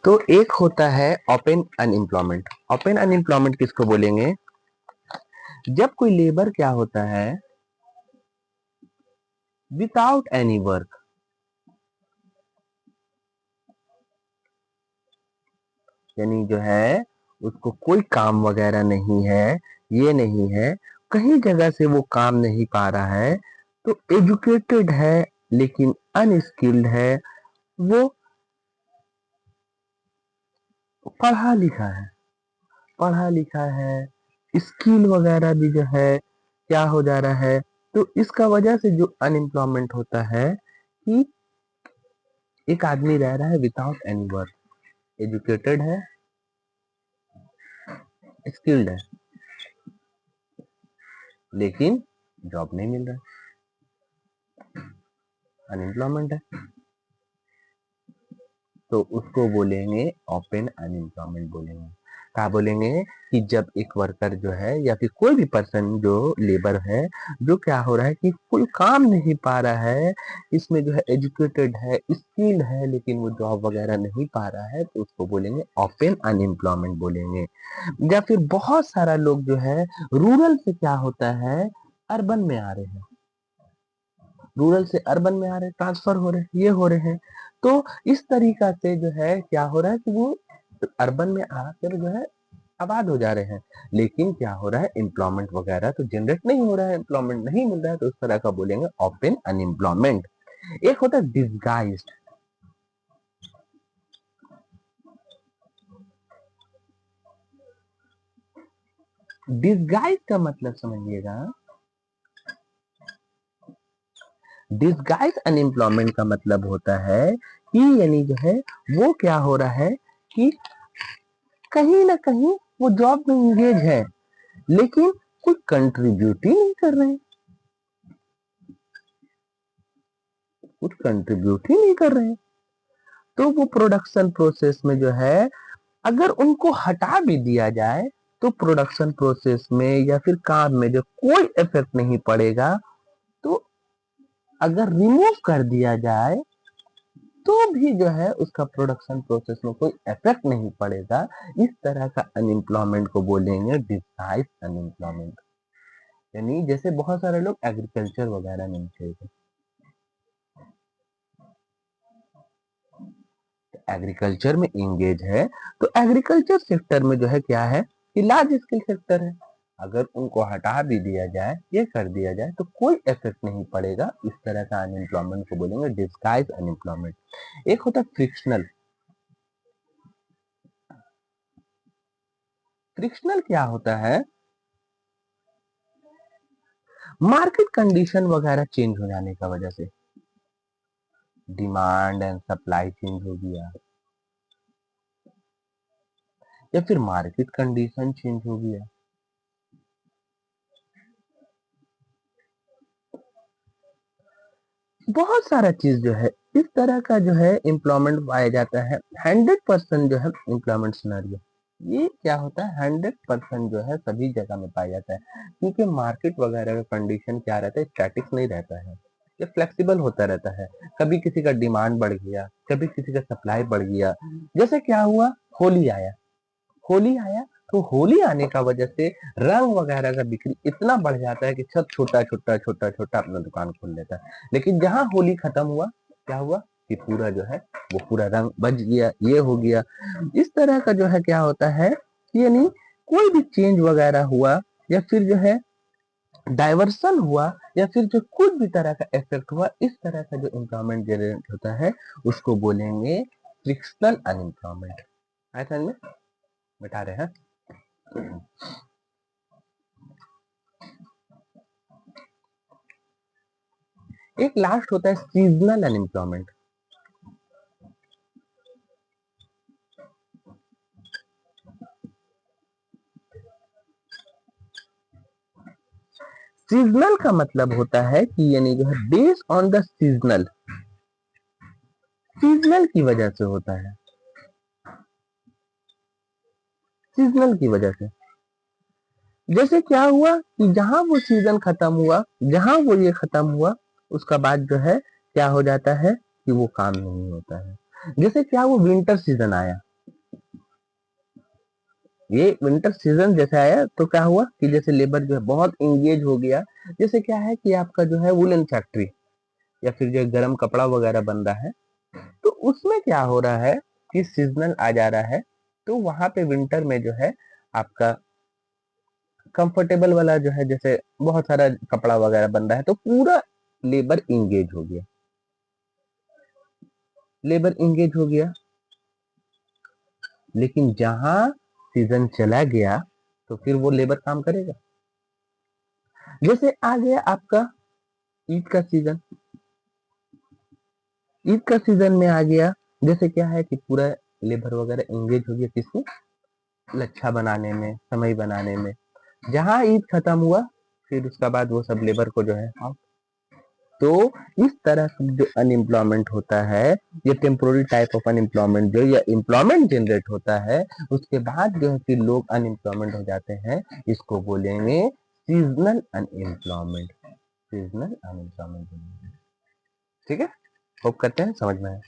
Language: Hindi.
तो एक होता है ओपन अनएम्प्लॉयमेंट। ओपन अनएम्प्लॉयमेंट किसको बोलेंगे? जब कोई लेबर क्या होता है, विदाउट एनी वर्क, यानी जो है उसको कोई काम वगैरह नहीं है, ये नहीं है, कहीं जगह से वो काम नहीं पा रहा है, तो एजुकेटेड है लेकिन अनस्किल्ड है, वो पढ़ा लिखा है, पढ़ा लिखा है, स्किल वगैरह भी जो है क्या हो जा रहा है, तो इसका वजह से जो अनएम्प्लॉयमेंट होता है कि एक आदमी रह रहा है विदाउट एनी वर्क, एजुकेटेड है, स्किल्ड है, लेकिन जॉब नहीं मिल रहा, अनएम्प्लॉयमेंट है, तो उसको बोलेंगे ओपन अनएम्प्लॉयमेंट बोलेंगे। क्या बोलेंगे कि जब एक वर्कर जो है या फिर कोई भी पर्सन जो लेबर है, जो क्या हो रहा है कि कोई काम नहीं पा रहा है, इसमें जो है एजुकेटेड है, स्किल्ड है, लेकिन वो जॉब वगैरह नहीं पा रहा है, तो उसको बोलेंगे ओपन अनएम्प्लॉयमेंट बोलेंगे। या फिर बहुत सारा लोग जो है रूरल से क्या होता है अर्बन में आ रहे हैं, रूरल से अर्बन में आ रहे हैं, ट्रांसफर हो रहे हैं, ये हो रहे हैं, तो इस तरीका से जो है क्या हो रहा है कि वो अर्बन में आकर जो है आबाद हो जा रहे हैं, लेकिन क्या हो रहा है एम्प्लॉयमेंट वगैरह तो जनरेट नहीं हो रहा है, एम्प्लॉयमेंट नहीं मिल रहा है, तो उस तरह का बोलेंगे ओपन अनएम्प्लॉयमेंट। एक होता है डिसगाइज्ड। डिसगाइज का मतलब समझिएगा, डिसगाइज अनएम्प्लॉयमेंट का मतलब होता है कि यानी जो है वो क्या हो रहा है कि कहीं ना कहीं वो जॉब में इंगेज है, लेकिन कुछ कंट्रीब्यूट ही नहीं कर रहे हैं, कुछ कंट्रीब्यूट ही नहीं कर रहे हैं, तो वो प्रोडक्शन प्रोसेस में जो है अगर उनको हटा भी दिया जाए तो प्रोडक्शन प्रोसेस में या फिर काम में जो कोई इफेक्ट नहीं पड़ेगा, तो अगर रिमूव कर दिया जाए तो भी जो है उसका प्रोडक्शन प्रोसेस में कोई इफेक्ट नहीं पड़ेगा। इस तरह का अनएम्प्लॉयमेंट को बोलेंगे डिसगाइज अनएम्प्लॉयमेंट। यानी जैसे बहुत सारे लोग एग्रीकल्चर वगैरह में चाहिए, एग्रीकल्चर में इंगेज है, तो एग्रीकल्चर सेक्टर में जो है क्या है कि लार्ज स्केल सेक्टर है, अगर उनको हटा भी दिया जाए, ये कर दिया जाए, तो कोई इफेक्ट नहीं पड़ेगा। इस तरह का अनएम्प्लॉयमेंट को बोलेंगे डिस्गाइज अनएम्प्लॉयमेंट। एक होता है फ्रिक्शनल। फ्रिक्शनल क्या होता है? मार्केट कंडीशन वगैरह चेंज हो जाने का वजह से, डिमांड एंड सप्लाई चेंज हो गया, या फिर मार्केट कंडीशन चेंज हो गया, बहुत सारा चीज जो है इस तरह का जो है एम्प्लॉयमेंट पाया जाता है। 100% जो है एम्प्लॉयमेंट सिनेरियो, ये क्या होता है 100% जो है सभी जगह में पाया जाता है, क्योंकि मार्केट वगैरह का कंडीशन क्या रहता है, स्टैटिक नहीं रहता है, ये फ्लेक्सिबल होता रहता है। कभी किसी का डिमांड बढ़ गया, कभी किसी का सप्लाई बढ़ गया। जैसे क्या हुआ, होली आया, होली आया तो होली आने का वजह से रंग वगैरह का बिक्री इतना बढ़ जाता है कि सब छोटा छोटा छोटा छोटा अपना दुकान खोल लेता है। लेकिन जहां होली खत्म हुआ, क्या हुआ कि पूरा जो है वो पूरा रंग बच गया, ये हो गया। इस तरह का जो है क्या होता है कि यानी कोई भी चेंज वगैरह हुआ, या फिर जो है डाइवर्सन हुआ, या फिर जो कुछ भी तरह का इफेक्ट हुआ, इस तरह का जो एम्प्लॉयमेंट जनरेट होता है उसको बोलेंगे फ्रिक्शनल अनएम्प्लॉयमेंट। आया समझ में? बैठा रहे हैं। एक लास्ट होता है सीजनल अनएम्प्लॉयमेंट। सीजनल का मतलब होता है कि यानी जो है based on the seasonal, seasonal की वजह से होता है, सीजनल की वजह से। जैसे क्या हुआ कि जहां वो सीजन खत्म हुआ, जहां वो ये खत्म हुआ, उसका बाद जो है क्या हो जाता है कि वो काम नहीं होता है। जैसे क्या वो विंटर सीजन आया, ये विंटर सीजन जैसे आया तो क्या हुआ कि जैसे लेबर जो है बहुत इंगेज हो गया। जैसे क्या है कि आपका जो है वुलन फैक्ट्री या फिर जो गर्म कपड़ा वगैरह बन रहा है, तो उसमें क्या हो रहा है कि सीजनल आ जा रहा है, तो वहां पे विंटर में जो है आपका कंफर्टेबल वाला जो है जैसे बहुत सारा कपड़ा वगैरह बन रहा है, तो पूरा लेबर इंगेज हो गया। लेबर इंगेज हो गया, लेकिन जहां सीजन चला गया तो फिर वो लेबर काम करेगा। जैसे आ गया आपका ईद का सीजन, ईद का सीजन में आ गया, जैसे क्या है कि पूरा लेबर वगैरह एंगेज हो गया किसमें, लच्छा बनाने में, समई बनाने में। जहां ईद खत्म हुआ फिर उसका बाद वो सब लेबर को जो है तो इस तरह से जो अनएम्प्लॉयमेंट होता है, ये टेम्पोररी टाइप ऑफ अनएम्प्लॉयमेंट जो या एम्प्लॉयमेंट जनरेट होता है, उसके बाद जो है फिर लोग अनएम्प्लॉयमेंट हो जाते हैं, इसको बोलेंगे सीजनल अनएम्प्लॉयमेंट। सीजनल अनएम्प्लॉयमेंट, ठीक है। होप करते हैं समझ में आए।